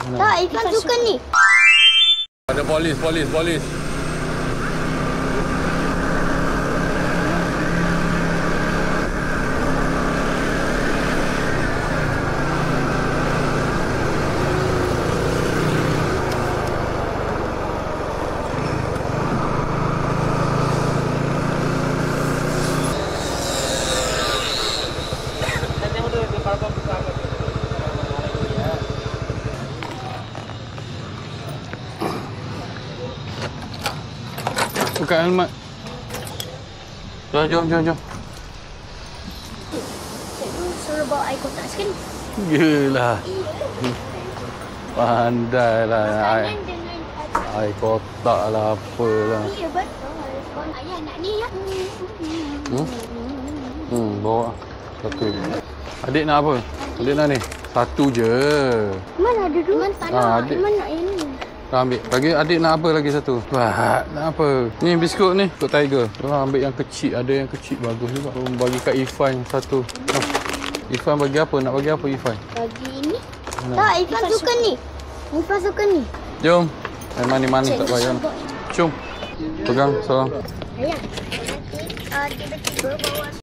Tak, Irfan suka ni. Ada polis. Buka helmet. Jom. Cikgu suruh bawa air kotak sekali. Yelah. Pandai lah. Makanan dengan Air kotak lah apalah. iya betul. Kau ayah nak ni ya. Bawa satu. Adik nak apa? Adik nak ni. Satu je. Mana ada dua? Adik. Mana nak yang ni? Ambil. Bagi adik nak apa lagi satu? Wah, nak apa? Ni biskut ni. Biskut Tiger. Ambil yang kecil. Ada yang kecil bagus juga. Bagi kat Irfan satu. Irfan bagi apa? Nak bagi apa Irfan? Bagi ini. Tak, Irfan suka ni. Irfan suka ni. Jom. Manis-manis tak payah. Jom. Pegang seorang. Ayah. Nanti tiba-tiba bawa